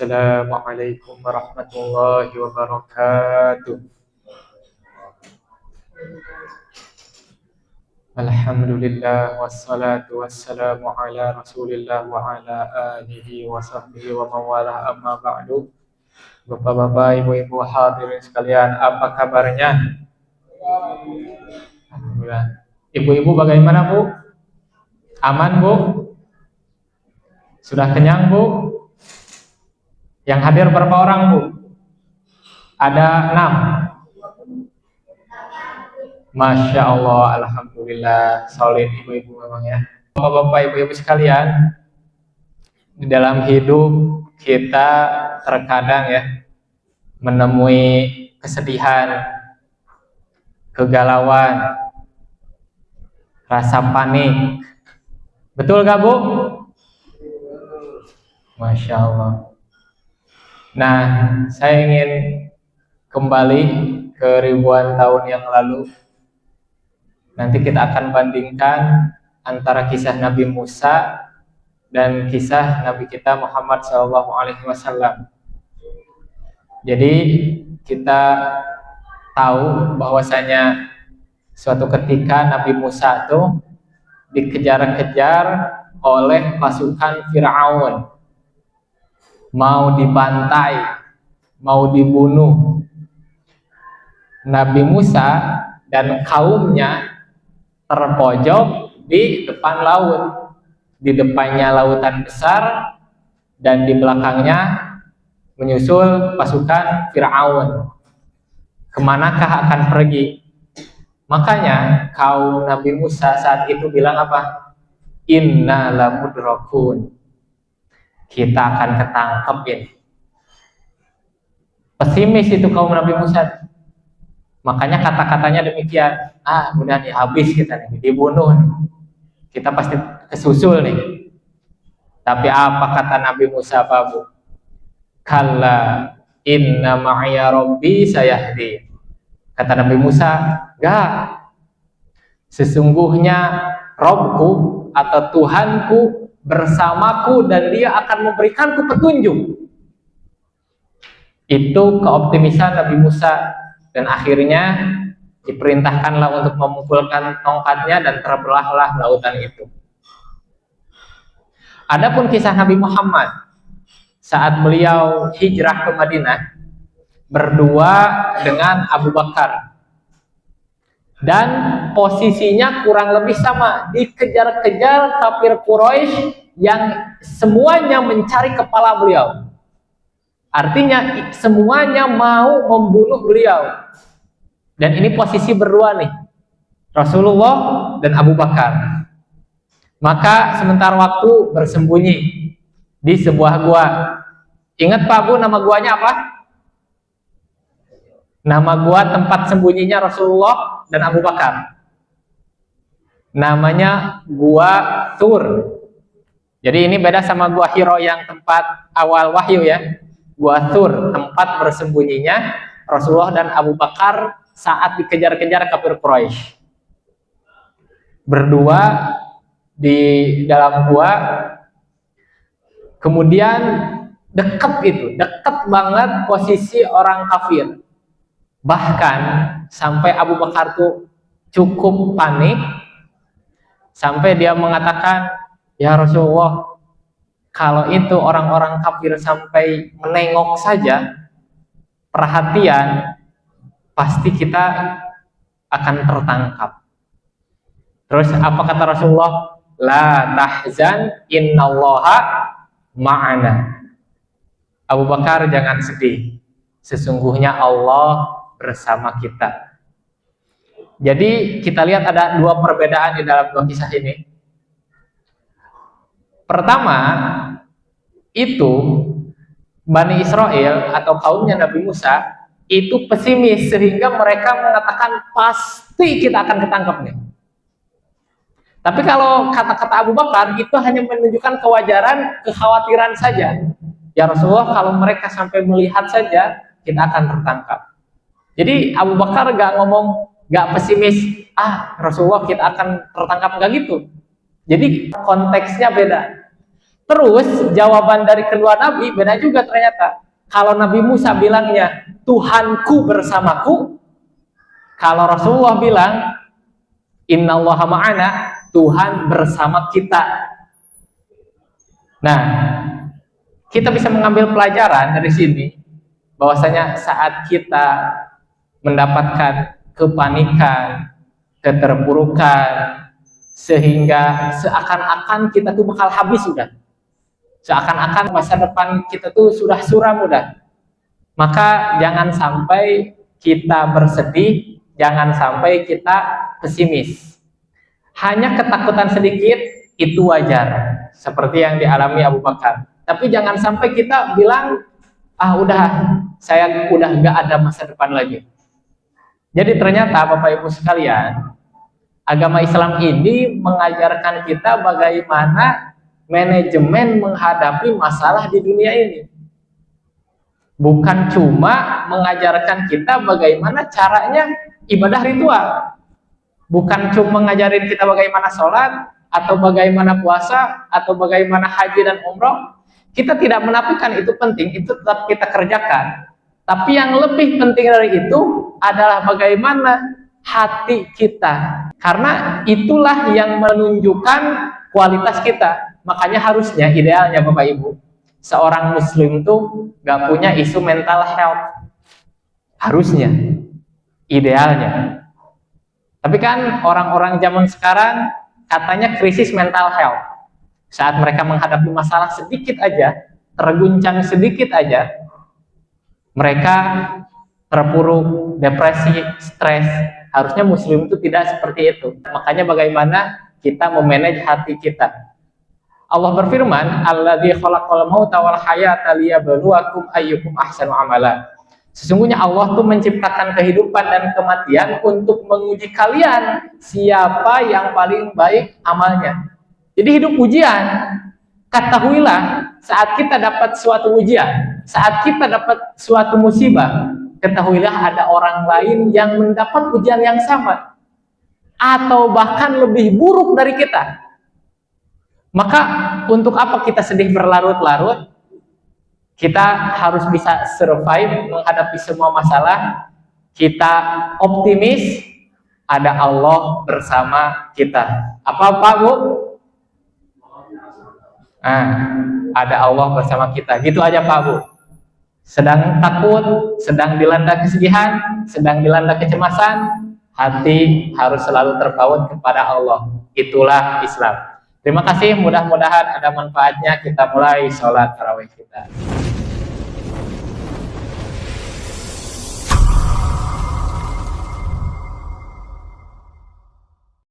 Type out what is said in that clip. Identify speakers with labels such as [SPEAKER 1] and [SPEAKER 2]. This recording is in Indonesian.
[SPEAKER 1] Assalamualaikum warahmatullahi wabarakatuh. Alhamdulillah wassalatu wassalamu ala Rasulillah wa ala alihi wa sahbihi wa mawalah, amma ba'du. Bapak-bapak, ibu-ibu hadirin sekalian, apa kabarnya? Alhamdulillah. Ibu-ibu bagaimana, Bu? Aman, Bu? Sudah kenyang, Bu? Yang hadir berapa orang, Bu? Ada 6. Masya Allah, alhamdulillah, solid ibu-ibu memang ya. Bapak-bapak, ibu-ibu sekalian, di dalam hidup kita terkadang ya menemui kesedihan, kegalauan, rasa panik. Betul gak, Bu? Masya Allah. Nah, saya ingin kembali ke ribuan tahun yang lalu. Nanti kita akan bandingkan antara kisah Nabi Musa dan kisah Nabi kita Muhammad SAW. Jadi kita tahu bahwasanya suatu ketika Nabi Musa itu dikejar-kejar oleh pasukan Fir'aun, mau dibantai, mau dibunuh. Nabi Musa dan kaumnya terpojok di depan laut. Di depannya lautan besar dan di belakangnya menyusul pasukan Fir'aun. Kemanakah akan pergi? Makanya kaum Nabi Musa saat itu bilang apa? Inna lamudrakun. Kita akan ketangkep ini. Pesimis itu kaum Nabi Musa. Makanya kata-katanya demikian. Udah nih, habis kita nih, dibunuh nih. Kita pasti kesusul nih. Tapi apa kata Nabi Musa, Babu? Kalla inna ma'ya rabbi sayahdi. Kata Nabi Musa, enggak. Sesungguhnya Robku atau Tuhanku bersamaku dan dia akan memberikanku petunjuk. Itu keoptimisan Nabi Musa. Dan akhirnya diperintahkanlah untuk memukulkan tongkatnya dan terbelahlah lautan itu. Adapun kisah Nabi Muhammad saat beliau hijrah ke Madinah berdua dengan Abu Bakar, dan posisinya kurang lebih sama, dikejar-kejar kafir Quraisy yang semuanya mencari kepala beliau. Artinya semuanya mau membunuh beliau. Dan ini posisi berdua nih, Rasulullah dan Abu Bakar. Maka sementara waktu bersembunyi di sebuah gua. Ingat Pak Bu, nama guanya apa? Nama gua tempat sembunyinya Rasulullah dan Abu Bakar. Namanya Gua Tur. Jadi ini beda sama Gua Hiro yang tempat awal wahyu ya. Gua Tur, tempat bersembunyinya Rasulullah dan Abu Bakar saat dikejar-kejar kafir Quraisy. Berdua di dalam gua. Kemudian dekat banget posisi orang kafir. Bahkan sampai Abu Bakar tuh cukup panik, sampai dia mengatakan, ya Rasulullah, kalau itu orang-orang kafir sampai menengok saja, perhatian, pasti kita akan tertangkap. Terus apa kata Rasulullah? La tahzan innallaha ma'ana. Abu Bakar, jangan sedih. Sesungguhnya Allah bersama kita. Jadi kita lihat ada dua perbedaan di dalam dua kisah ini. Pertama, itu Bani Israel atau kaumnya Nabi Musa itu pesimis sehingga mereka mengatakan pasti kita akan ketangkep nih. Tapi kalau kata-kata Abu Bakar itu hanya menunjukkan kewajaran, kekhawatiran saja. Ya Rasulullah, kalau mereka sampai melihat saja kita akan tertangkap. Jadi Abu Bakar gak ngomong, gak pesimis, Rasulullah kita akan tertangkap, gak gitu. Jadi konteksnya beda. Terus jawaban dari kedua nabi beda juga ternyata. Kalau Nabi Musa bilangnya Tuhanku bersamaku, kalau Rasulullah bilang innallaha ma'ana, Tuhan bersama kita. Nah, kita bisa mengambil pelajaran dari sini bahwasanya saat kita mendapatkan kepanikan, keterpurukan, sehingga seakan-akan kita tuh bakal habis sudah, seakan-akan masa depan kita tuh sudah suram udah, maka jangan sampai kita bersedih, jangan sampai kita pesimis. Hanya ketakutan sedikit itu wajar, seperti yang dialami Abu Bakar. Tapi jangan sampai kita bilang, ah udah, saya udah gak ada masa depan lagi. Jadi ternyata Bapak Ibu sekalian, agama Islam ini mengajarkan kita bagaimana manajemen menghadapi masalah di dunia ini. Bukan cuma mengajarkan kita bagaimana caranya ibadah ritual. Bukan cuma ngajarin kita bagaimana sholat, atau bagaimana puasa, atau bagaimana haji dan umroh. Kita tidak menafikan itu penting, itu tetap kita kerjakan. Tapi yang lebih penting dari itu adalah bagaimana hati kita. Karena itulah yang menunjukkan kualitas kita. Makanya harusnya, idealnya Bapak Ibu, seorang muslim tuh gak punya isu mental health. Harusnya, idealnya. Tapi kan orang-orang zaman sekarang katanya krisis mental health. Saat mereka menghadapi masalah sedikit aja, terguncang sedikit aja, mereka terpuruk, depresi, stres. Harusnya muslim itu tidak seperti itu. Makanya bagaimana kita memanage hati kita. Allah berfirman, "Alladzi khalaqal mauta wal hayata liyabluwakum ayyukum ahsanu amala." Sesungguhnya Allah tuh menciptakan kehidupan dan kematian untuk menguji kalian siapa yang paling baik amalnya. Jadi hidup ujian. Ketahuilah saat kita dapat suatu ujian, saat kita dapat suatu musibah, ketahuilah ada orang lain yang mendapat ujian yang sama atau bahkan lebih buruk dari kita. Maka untuk apa kita sedih berlarut-larut? Kita harus bisa survive menghadapi semua masalah. Kita optimis, ada Allah bersama kita. Apa Bu? Ada Allah bersama kita. Gitu aja Pak Bu. Sedang takut, sedang dilanda kesedihan, sedang dilanda kecemasan, hati harus selalu terpaut kepada Allah. Itulah Islam. Terima kasih, mudah-mudahan ada manfaatnya. Kita mulai sholat tarawih kita.